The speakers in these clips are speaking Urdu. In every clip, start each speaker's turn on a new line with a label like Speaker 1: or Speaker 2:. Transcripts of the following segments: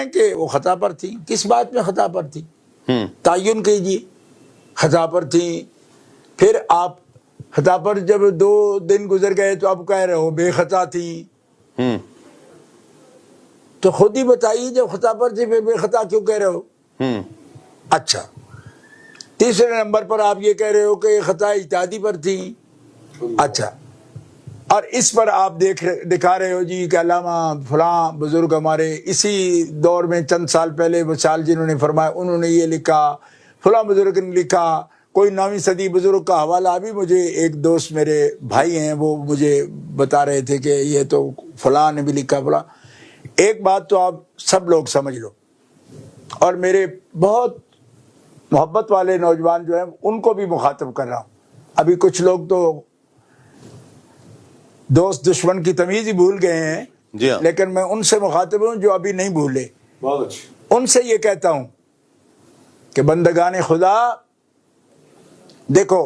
Speaker 1: ہیں کہ وہ خطا پر تھی. کس بات میں خطا پر تھی؟ تعین کیجیے. خطا پر تھی. پھر آپ خطا پر جب 2 دن گزر گئے تو آپ کہہ رہے ہو بے خطا تھی. تو خود ہی بتائیے جب خطا پر تھی پھر بے خطا کیوں کہہ رہے ہو؟ اچھا. تیسرے نمبر پر آپ یہ کہہ رہے ہو کہ خطا اجتہادی پر تھی. اچھا. اور اس پر آپ دکھا رہے ہو جی کہ علامہ فلاں بزرگ ہمارے اسی دور میں چند سال پہلے وصال جنہوں نے فرمایا انہوں نے یہ لکھا، فلاں بزرگ نے لکھا. کوئی 9ویں صدی بزرگ کا حوالہ ابھی مجھے ایک دوست میرے بھائی ہیں وہ مجھے بتا رہے تھے کہ یہ تو فلاں نے بھی لکھا فلاں. ایک بات تو آپ سب لوگ سمجھ لو، اور میرے بہت محبت والے نوجوان جو ہیں ان کو بھی مخاطب کر رہا ہوں. ابھی کچھ لوگ تو دوست دشمن کی تمیز ہی بھول گئے ہیں،
Speaker 2: جی ہاں.
Speaker 1: لیکن میں ان سے مخاطب ہوں جو ابھی نہیں بھولے.
Speaker 2: بہت اچھا.
Speaker 1: ان سے یہ کہتا ہوں کہ بندگان خدا دیکھو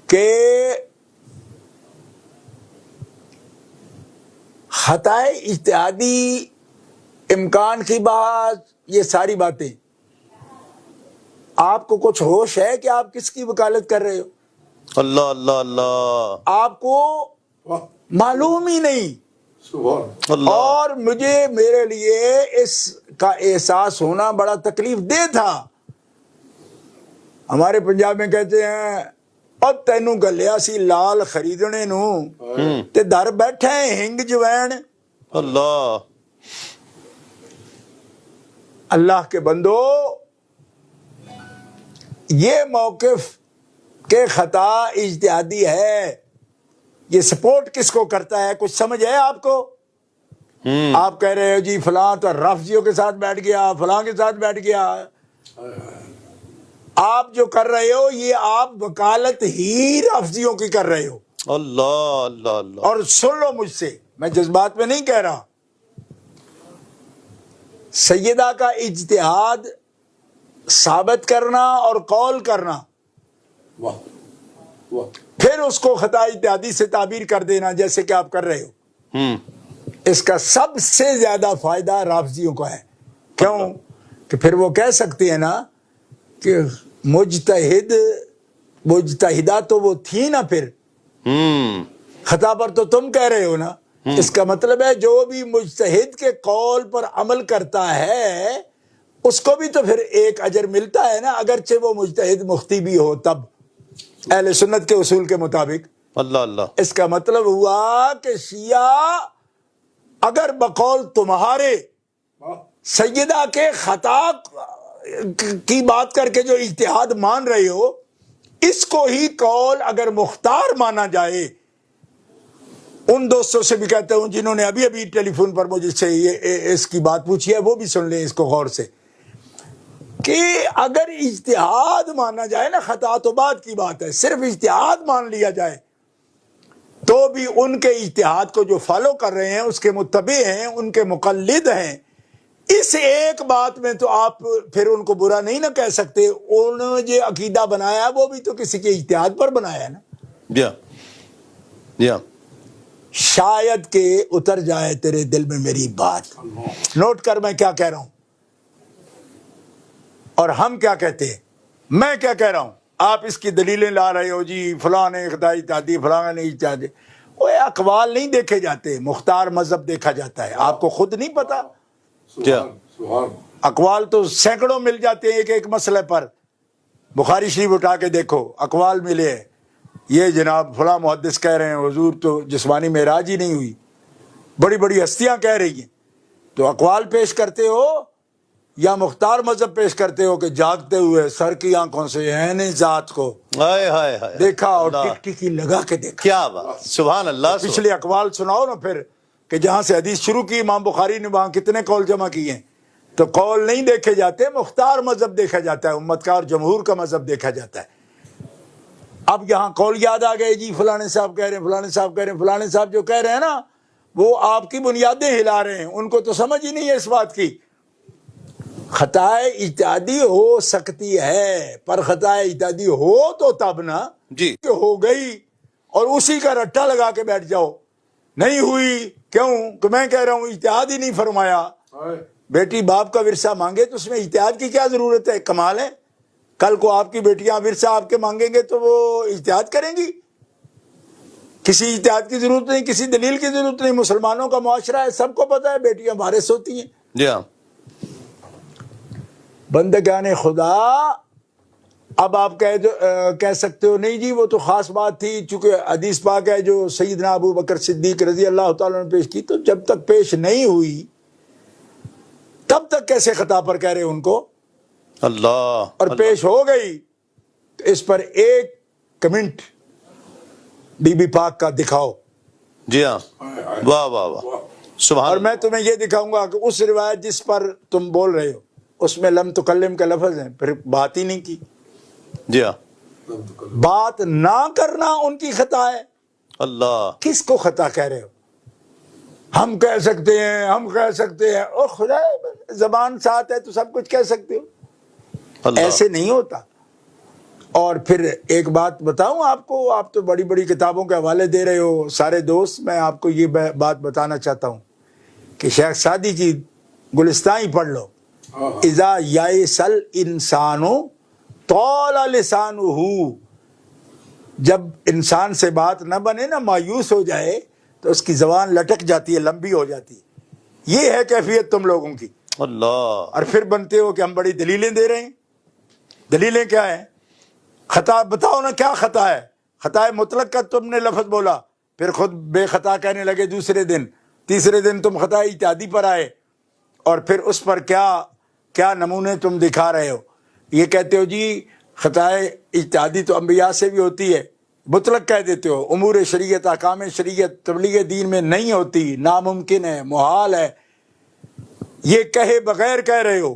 Speaker 1: کہ خطائے اجتہادی، امکان کی بات، یہ ساری باتیں آپ کو کچھ ہوش ہے کہ آپ کس کی وکالت کر رہے ہو؟
Speaker 2: اللہ اللہ اللہ.
Speaker 1: آپ کو معلوم ہی نہیں.
Speaker 2: اللہ.
Speaker 1: اور میرے لیے اس کا احساس ہونا بڑا تکلیف دہ تھا. ہمارے پنجاب میں کہتے ہیں اور تینوں گلیا سی لال خریدنے نو تے در بیٹھے ہنگ جوین.
Speaker 2: اللہ.
Speaker 1: اللہ کے بندو، یہ موقف کہ خطا اجتہادی ہے، یہ سپورٹ کس کو کرتا ہے؟ کچھ سمجھ ہے آپ کو؟ آپ کہہ رہے ہو جی فلاں تو رافضیوں کے ساتھ بیٹھ گیا، فلاں کے ساتھ بیٹھ گیا. آپ جو کر رہے ہو یہ آپ وکالت ہی رافضیوں کی کر رہے ہو.
Speaker 2: اللہ اللہ اللہ.
Speaker 1: اور سن لو مجھ سے، میں جذبات میں نہیں کہہ رہا. سیدہ کا اجتہاد ثابت کرنا اور قول کرنا، پھر اس کو خطا اجتہادی سے تعبیر کر دینا جیسے کہ آپ کر رہے ہو، اس کا سب سے زیادہ فائدہ رافضیوں کو ہے. کیوں؟ کہ پھر وہ کہہ سکتے ہیں نا کہ مجتہدہ تو وہ تھی نا، پھر خطا پر تو تم کہہ رہے ہو نا. اس کا مطلب ہے جو بھی مجتہد کے قول پر عمل کرتا ہے اس کو بھی تو پھر ایک اجر ملتا ہے نا، اگرچہ وہ مجتہد مختی بھی ہو تب، اہل سنت کے اصول کے مطابق.
Speaker 2: اللہ اللہ.
Speaker 1: اس کا مطلب ہوا کہ شیعہ اگر بقول تمہارے سیدہ کے خطا کی بات کر کے جو اجتہاد مان رہے ہو، اس کو ہی قول اگر مختار مانا جائے. ان دوستوں سے بھی کہتا ہوں جنہوں نے ابھی ٹیلی فون پر مجھ سے اس کی بات پوچھی ہے، وہ بھی سن لیں اس کو غور سے، کہ اگر اجتہاد مانا جائے نا، خطا تو بعد کی بات ہے، صرف اجتہاد مان لیا جائے تو بھی ان کے اجتہاد کو جو فالو کر رہے ہیں، اس کے متبع ہیں، ان کے مقلد ہیں. اس ایک بات میں تو آپ پھر ان کو برا نہیں نہ کہہ سکتے. انہوں نے جو عقیدہ بنایا وہ بھی تو کسی کے اجتہاد پر بنایا ہے نا.
Speaker 2: جی ہاں.
Speaker 1: شاید کہ اتر جائے تیرے دل میں میری بات. نوٹ کر میں کیا کہہ رہا ہوں اور ہم کیا کہتے ہیں. میں کیا کہہ رہا ہوں، آپ اس کی دلیلیں لا رہے ہو جی فلاں نے خطا اجتہادی، فلاں نے اجتہادی. وہ اقوال نہیں دیکھے جاتے، مختار مذہب دیکھا جاتا ہے. آپ کو خود نہیں پتا؟ اقوال تو سینکڑوں مل جاتے ہیں ایک مسئلے پر. بخاری شریف اٹھا کے دیکھو، اقوال ملے ہیں. یہ جناب فلاں محدث کہہ رہے ہیں حضور تو جسمانی معراج ہی نہیں ہوئی، بڑی بڑی ہستیاں کہہ رہی ہیں. تو اقوال پیش کرتے ہو یا مختار مذہب پیش کرتے ہو کہ جاگتے ہوئے سر کی آنکھوں سے عین ذات کو دیکھا اور ٹک ٹکی لگا کے دیکھا.
Speaker 2: کیا بات، سبحان اللہ.
Speaker 1: پچھلے اقوال سناؤ نا پھر، کہ جہاں سے حدیث شروع کی امام بخاری نے وہاں کتنے قول جمع کیے ہیں. تو قول نہیں دیکھے جاتے، مختار مذہب دیکھا جاتا ہے، امت کا اور جمہور کا مذہب دیکھا جاتا ہے. اب یہاں قول یاد آ گئے جی فلانے صاحب کہہ رہے ہیں، فلانے صاحب کہہ رہے ہیں. فلانے صاحب جو کہہ رہے ہیں نا وہ آپ کی بنیادیں ہلا رہے ہیں، ان کو تو سمجھ ہی نہیں ہے اس بات کی. خطائے اجتہادی ہو سکتی ہے، پر خطائے اجتہادی ہو تو تب نا
Speaker 2: جی
Speaker 1: کہ ہو گئی اور اسی کا رٹا لگا کے بیٹھ جاؤ. نہیں ہوئی کیوں کہ میں کہہ رہا ہوں اجتہاد ہی نہیں فرمایا. بیٹی باپ کا ورثہ مانگے تو اس میں اجتہاد کی کیا ضرورت ہے؟ کمال ہے. کل کو آپ کی بیٹیاں ورثہ آپ کے مانگیں گے تو وہ اجتہاد کریں گی. کسی اجتہاد کی ضرورت نہیں, کسی دلیل کی ضرورت نہیں. مسلمانوں کا معاشرہ ہے, سب کو پتہ ہے بیٹیاں وارث ہوتی ہیں.
Speaker 2: جی ہاں.
Speaker 1: بندگان خدا, اب آپ کہہ سکتے ہو نہیں جی وہ تو خاص بات تھی, چونکہ حدیث پاک ہے جو سیدنا ابو بکر صدیق رضی اللہ تعالیٰ نے پیش کی, تو جب تک پیش نہیں ہوئی تب تک کیسے خطا پر کہہ رہے ان کو؟
Speaker 2: اللہ.
Speaker 1: اور پیش ہو گئی تو اس پر ایک کمنٹ بی بی پاک کا دکھاؤ.
Speaker 2: جی ہاں. واہ واہ واہ, سبحان.
Speaker 1: اور میں تمہیں یہ دکھاؤں گا کہ اس روایت جس پر تم بول رہے ہو اس میں لم تکلم کا لفظ ہے, پھر بات ہی نہیں کی.
Speaker 2: جی ہاں.
Speaker 1: بات نہ کرنا ان کی خطا ہے.
Speaker 2: اللہ.
Speaker 1: کس کو خطا کہہ رہے ہو؟ ہم کہہ سکتے ہیں, ہم کہہ سکتے ہیں, او خدا زبان ساتھ ہے تو سب کچھ کہہ سکتے ہو.
Speaker 2: اللہ.
Speaker 1: ایسے نہیں ہوتا. اور پھر ایک بات بتاؤں آپ کو, آپ تو بڑی بڑی کتابوں کے حوالے دے رہے ہو سارے دوست, میں آپ کو یہ بات بتانا چاہتا ہوں کہ شیخ سعدی کی گلستان ہی پڑھ لو. اذا یائس الانسان طال لسانہ, جب انسان سے بات نہ بنے نا, مایوس ہو جائے تو اس کی زبان لٹک جاتی ہے, لمبی ہو جاتی ہے. یہ ہے کیفیت تم لوگوں کی.
Speaker 2: اللہ.
Speaker 1: اور پھر بنتے ہو کہ ہم بڑی دلیلیں دے رہے ہیں. دلیلیں کیا ہیں؟ خطا بتاؤ نا, کیا خطا ہے؟ خطا مطلق کا تم نے لفظ بولا, پھر خود بے خطا کہنے لگے دوسرے دن, تیسرے دن تم خطا اجتہادی پر آئے, اور پھر اس پر کیا نمونے تم دکھا رہے ہو. یہ کہتے ہو جی خطا اجتہادی تو انبیاء سے بھی ہوتی ہے, مطلق کہہ دیتے ہو. امور شریعت, احکام شریعت تبلیغ دین میں نہیں ہوتی, ناممکن ہے, محال ہے. یہ کہے بغیر کہہ رہے ہو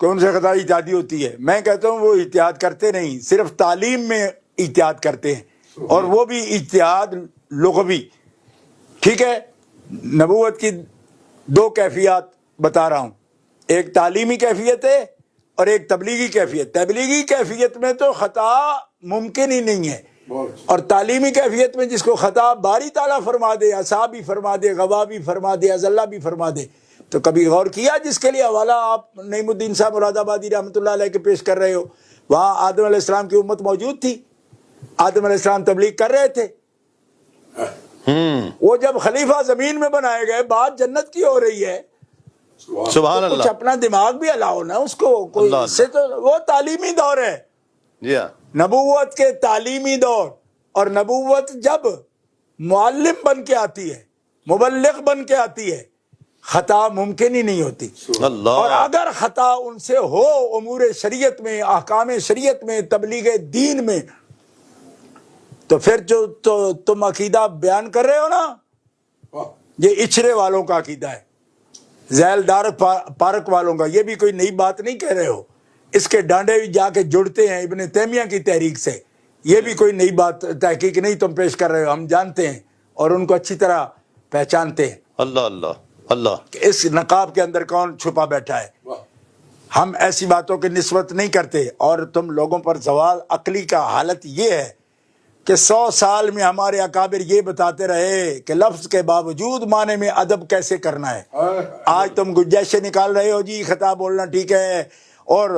Speaker 1: کہ ان سے خطا اجتہادی ہوتی ہے. میں کہتا ہوں وہ اجتہاد کرتے نہیں, صرف تعلیم میں اجتہاد کرتے ہیں, اور وہ بھی اجتہاد لغوی. ٹھیک ہے, نبوت کی دو کیفیات بتا رہا ہوں, ایک تعلیمی کیفیت ہے اور ایک تبلیغی کیفیت. تبلیغی کیفیت میں تو خطا ممکن ہی نہیں ہے, اور تعلیمی کیفیت میں جس کو خطا باری تعالیٰ فرما دے, اصحاب بھی فرما دے, غوا بھی فرما دے, ازلہ بھی فرما دے. تو کبھی غور کیا جس کے لیے حوالہ آپ نعیم الدین صاحب مراد آبادی رحمۃ اللہ علیہ کے پیش کر رہے ہو, وہاں آدم علیہ السلام کی امت موجود تھی, آدم علیہ السلام تبلیغ کر رہے تھے. وہ جب خلیفہ زمین میں بنائے گئے, بات جنت کی ہو رہی ہے,
Speaker 2: سبحان
Speaker 1: کچھ
Speaker 2: اللہ.
Speaker 1: اپنا دماغ بھی ہلاؤ نا اس کو. کوئی
Speaker 2: اللہ
Speaker 1: اس سے تو وہ تعلیمی دور ہے,
Speaker 2: جی ہاں.
Speaker 1: نبوت کے تعلیمی دور. اور نبوت جب معلم بن کے آتی ہے, مبلغ بن کے آتی ہے, خطا ممکن ہی نہیں ہوتی.
Speaker 2: اللہ.
Speaker 1: اور اگر خطا ان سے ہو امور شریعت میں, احکام شریعت میں, تبلیغ دین میں, تو پھر جو تم عقیدہ بیان کر رہے ہو نا, یہ اچھرے والوں کا عقیدہ ہے, ذیل دار پارک والوں کا. یہ بھی کوئی نئی بات نہیں کہہ رہے ہو, اس کے ڈانڈے بھی جا کے جڑتے ہیں ابن تیمیہ کی تحریک سے. یہ بھی کوئی نئی بات تحقیق نہیں تم پیش کر رہے ہو, ہم جانتے ہیں اور ان کو اچھی طرح پہچانتے ہیں.
Speaker 2: اللہ اللہ اللہ.
Speaker 1: کہ اس نقاب کے اندر کون چھپا بیٹھا ہے. ہم ایسی باتوں کی نسبت نہیں کرتے. اور تم لوگوں پر زوال عقلی کا حالت یہ ہے کہ 100 سال میں ہمارے اکابر یہ بتاتے رہے کہ لفظ کے باوجود معنی میں ادب کیسے کرنا ہے. آج تم گنجائشیں نکال رہے ہو جی خطا بولنا ٹھیک ہے, اور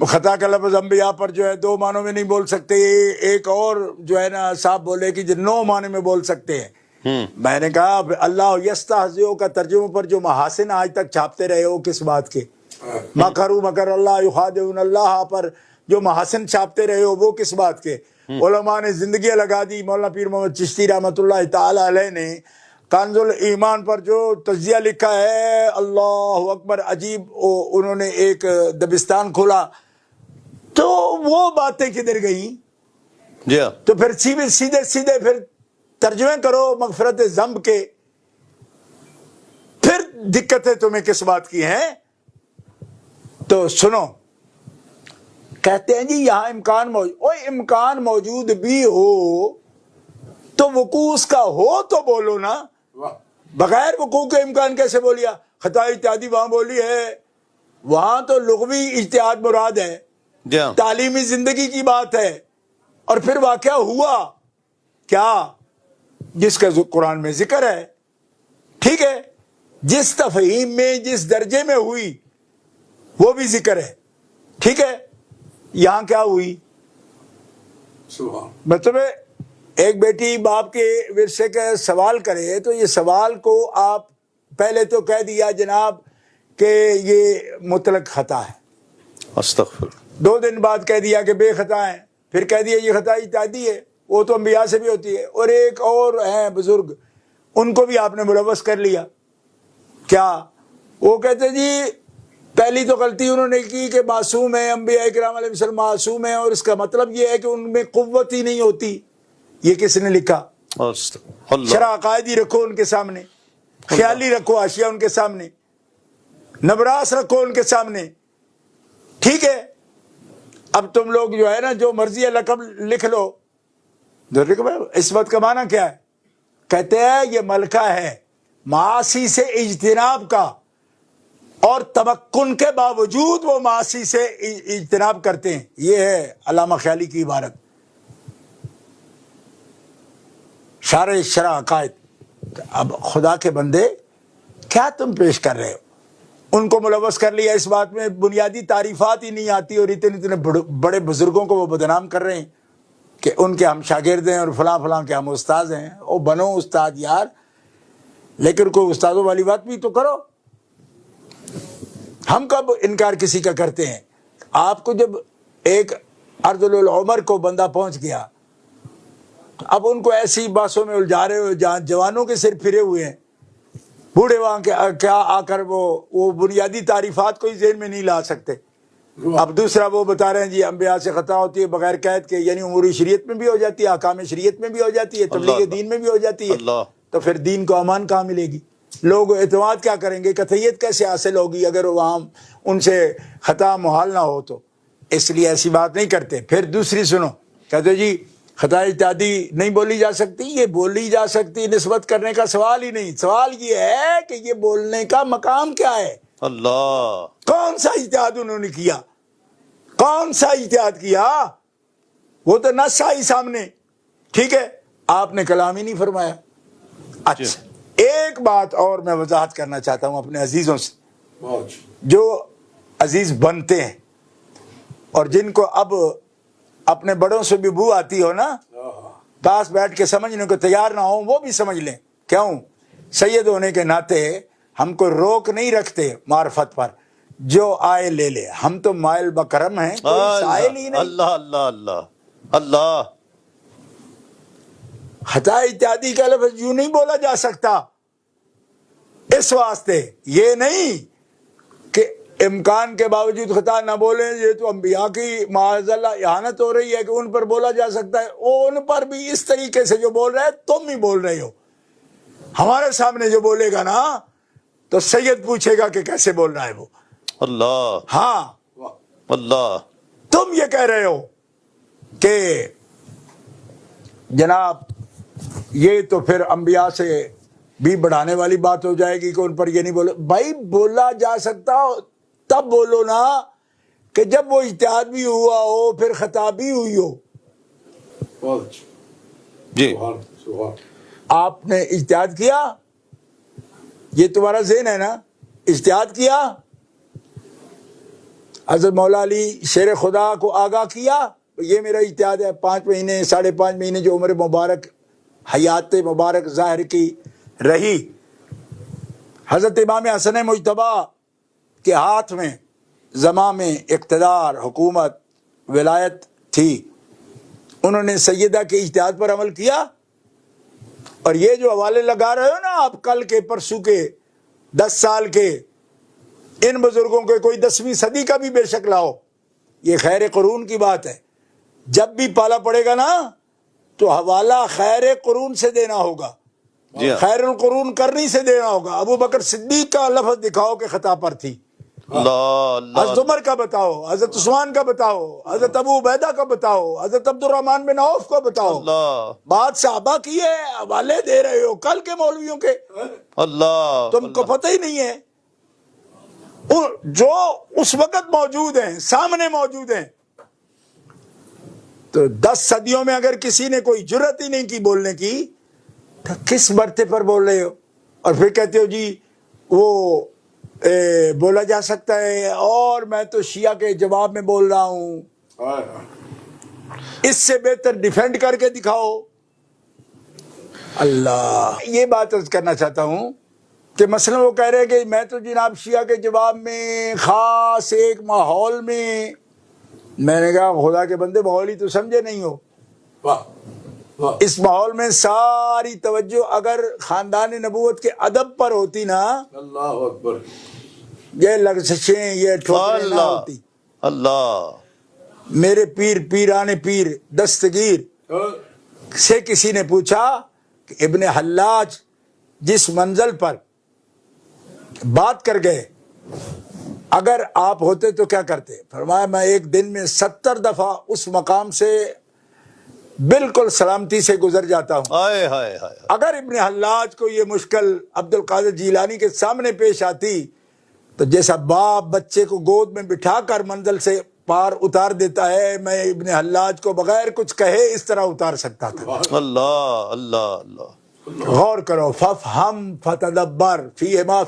Speaker 1: خطا کا لفظ انبیاء پر جو ہے 2 معنوں میں نہیں بول سکتے, ایک اور جو ہے نا صاحب بولے کہ 9 معنی میں بول سکتے ہیں. میں نے کہا اللہ یستہزئ کا ترجمے پر جو محاسن آج تک چھاپتے رہے ہو کس بات کے؟ مکروا مکر اللہ یخادعون اللہ پر جو محاسن چھاپتے رہے ہو وہ کس بات کے؟ علماء نے زندگیاں لگا دی. مولانا پیر محمد چشتی رحمۃ اللہ تعالی علیہ نے کنز الایمان پر جو تجزیہ لکھا ہے, اللہ اکبر, عجیب. انہوں نے ایک دبستان کھولا, تو وہ باتیں کدھر گئیں؟
Speaker 2: جی ہاں.
Speaker 1: تو پھر سیدھے پھر ترجمے کرو مغفرت ذنب کے. پھر دقتیں تمہیں کس بات کی ہیں؟ تو سنو, کہتے ہیں جی یہاں امکان موجود بھی ہو تو وقوع اس کا ہو تو بولو نا. بغیر وقوع کے امکان کیسے بولیا؟ خطا اجتہادی وہاں بولی ہے, وہاں تو لغوی اجتہاد مراد ہے,
Speaker 2: جی ہاں.
Speaker 1: تعلیمی زندگی کی بات ہے. اور پھر واقعہ ہوا کیا جس کا قرآن میں ذکر ہے. ٹھیک ہے, جس تفہیم میں جس درجے میں ہوئی وہ بھی ذکر ہے. ٹھیک ہے, یہاں کیا ہوئی؟ مطلب ایک بیٹی باپ کے ورثے کا سوال کرے تو یہ سوال کو آپ پہلے تو کہہ دیا جناب کہ یہ مطلق خطا ہے,
Speaker 2: استغفر.
Speaker 1: 2 دن بعد کہہ دیا کہ بے خطا ہے, پھر کہہ دیا یہ خطا اجتہادی ہے, وہ تو انبیاء سے بھی ہوتی ہے. اور ایک اور ہیں بزرگ, ان کو بھی آپ نے ملوث کر لیا. کیا وہ کہتے جی پہلی تو غلطی انہوں نے کی کہ معصوم ہے, انبیاء کرام علیہ السلام معصوم ہیں, اور اس کا مطلب یہ ہے کہ ان میں قوت ہی نہیں ہوتی. یہ کس نے لکھا؟
Speaker 2: اللہ.
Speaker 1: شرح عقائدی رکھو ان کے سامنے, خیالی رکھو حاشیہ ان کے سامنے, نبراس رکھو ان کے سامنے. ٹھیک ہے, اب تم لوگ جو ہے نا جو مرضی ہے لقب لکھ لو. عصمت کا معنی کیا ہے؟ کہتے ہیں یہ ملکہ ہے معاصی سے اجتناب کا, اور تمکن کے باوجود وہ معاصی سے اجتناب کرتے ہیں. یہ ہے علامہ خیالی کی عبارت, شارح شرح عقائد. اب خدا کے بندے کیا تم پیش کر رہے ہو؟ ان کو ملوث کر لیا اس بات میں, بنیادی تعریفات ہی نہیں آتی, اور اتنے بڑے بزرگوں کو وہ بدنام کر رہے ہیں کہ ان کے ہم شاگرد ہیں اور فلاں فلاں کے ہم استاد ہیں. او بنو استاد یار, لیکن کوئی استادوں والی بات بھی تو کرو. ہم کب انکار کسی کا کرتے ہیں؟ آپ کو جب ایک ارذل العمر کو بندہ پہنچ گیا, اب ان کو ایسی باتوں میں الجھا رہے ہو جہاں جوانوں کے سر پھرے ہوئے ہیں, بوڑھے وہاں کے کیا آ کر وہ بنیادی تعریفات کوئی ذہن میں نہیں لا سکتے. اب دوسرا وہ بتا رہے ہیں جی انبیاء سے خطا ہوتی ہے بغیر قید کے, یعنی امور شریعت میں بھی ہو جاتی ہے, احکام شریعت میں بھی ہو جاتی ہے, تبلیغ دین میں بھی ہو جاتی ہے. تو پھر دین کو امان کہاں ملے گی؟ لوگ اعتماد کیا کریں گے؟ قطعیت کیسے حاصل ہوگی اگر وہاں ان سے خطا محال نہ ہو تو؟ اس لیے ایسی بات نہیں کرتے. پھر دوسری سنو, کہتے جی خطا اجتہادی نہیں بولی جا سکتی. یہ بولی جا سکتی, نسبت کرنے کا سوال ہی نہیں. سوال یہ ہے کہ یہ بولنے کا مقام کیا ہے.
Speaker 2: اللہ.
Speaker 1: کون سا اجتہاد انہوں نے کیا؟ کون سا اجتہاد کیا؟ وہ تو نص آئی سامنے. ٹھیک ہے, آپ نے کلام ہی نہیں فرمایا. اچھا, ایک بات اور میں وضاحت کرنا چاہتا ہوں اپنے عزیزوں سے, جو عزیز بنتے ہیں اور جن کو اب اپنے بڑوں سے بھی بو آتی ہو نا, پاس بیٹھ کے سمجھنے کو تیار نہ ہوں, وہ بھی سمجھ لیں. کیوں؟ سید ہونے کے ناطے ہم کو روک نہیں رکھتے معرفت پر, جو آئے لے لے. ہم تو مائل بکرم ہیں, کوئی سائل ہی نہیں.
Speaker 2: اللہ اللہ اللہ اللہ.
Speaker 1: خطا اجتہادی کا لفظ یوں نہیں بولا جا سکتا. اس واسطے یہ نہیں کہ امکان کے باوجود خطا نہ بولیں, یہ تو انبیاء کی معاذ اللہ اہانت ہو رہی ہے کہ ان پر بولا جا سکتا ہے. ان پر بھی اس طریقے سے جو بول رہے ہیں تم ہی بول رہے ہو. ہمارے سامنے جو بولے گا نا تو سید پوچھے گا کہ کیسے بول رہا ہے وہ.
Speaker 2: اللہ.
Speaker 1: ہاں,
Speaker 2: اللہ.
Speaker 1: تم یہ کہہ رہے ہو کہ جناب یہ تو پھر انبیاء سے بھی بڑھانے والی بات ہو جائے گی کہ ان پر یہ نہیں بولے. بھائی بولا جا سکتا تب بولو نا کہ جب وہ اجتہاد بھی ہوا ہو, پھر خطا بھی ہوئی ہو.
Speaker 2: جی.
Speaker 1: آپ نے اجتہاد کیا, یہ تمہارا ذہن ہے نا, اجتہاد کیا. حضرت مولا علی شیر خدا کو آگاہ کیا, یہ میرا اجتہاد ہے. 5 مہینے 5.5 مہینے جو عمر مبارک حیات مبارک ظاہر کی رہی, حضرت امام حسن مجتبی کے ہاتھ میں زمام اقتدار, حکومت, ولایت تھی. انہوں نے سیدہ کے اجتہاد پر عمل کیا. اور یہ جو حوالے لگا رہے ہو نا آپ, کل کے پرسوں کے 10 سال کے, ان بزرگوں کے کوئی 10ویں صدی کا بھی بے شک لاؤ, یہ خیر قرون کی بات ہے. جب بھی پالا پڑے گا نا تو حوالہ خیر قرون سے دینا ہوگا, خیر القرون کرنی سے دینا ہوگا. ابو بکر صدیق کا لفظ دکھاؤ کہ خطا پر تھی, حضرت عمر کا بتاؤ, حضرت عثمان کا بتاؤ, حضرت ابو عبیدہ کا بتاؤ, حضرت عبد الرحمن بن عوف کا بتاؤ. بات صحابہ کی ہے, حوالے دے رہے ہو کل کے مولویوں کے.
Speaker 2: اللہ.
Speaker 1: تم کو پتہ ہی نہیں ہے جو اس وقت موجود ہیں, سامنے موجود ہیں. تو 10 صدیوں میں اگر کسی نے کوئی جرت ہی نہیں کی بولنے کی, تو کس مرتے پر بول رہے ہو؟ اور پھر کہتے ہو جی وہ بولا جا سکتا ہے، اور میں تو شیعہ کے جواب میں بول رہا ہوں، اس سے بہتر ڈیفینڈ کر کے دکھاؤ۔ اللہ، یہ بات عرض کرنا چاہتا ہوں کہ مثلا وہ کہہ رہے کہ میں تو جناب شیعہ کے جواب میں خاص ایک ماحول میں نے کہا خدا کے بندے ماحول ہی تو سمجھے نہیں ہو۔ اس ماحول میں ساری توجہ اگر خاندان نبوت کے ادب پر ہوتی نا،
Speaker 3: اللہ اکبر،
Speaker 1: یہ لغزشیں، یہ ٹھوکریں نہ ہوتی۔
Speaker 2: اللہ
Speaker 1: میرے پیران پیر دستگیر سے کسی نے پوچھا کہ ابن حلاج جس منزل پر بات کر گئے اگر آپ ہوتے تو کیا کرتے؟ فرمایا میں ایک دن میں 70 دفعہ اس مقام سے بالکل سلامتی سے گزر جاتا ہوں۔
Speaker 2: ہائے ہائے ہائے،
Speaker 1: اگر ابن حلاج کو یہ مشکل عبد القادر جیلانی کے سامنے پیش آتی تو جیسا باپ بچے کو گود میں بٹھا کر منزل سے پار اتار دیتا ہے، میں ابن حلاج کو بغیر کچھ کہے اس طرح اتار سکتا تھا۔
Speaker 2: اللہ اللہ اللہ،
Speaker 1: غور کرو، ففہم فتدبر فیہما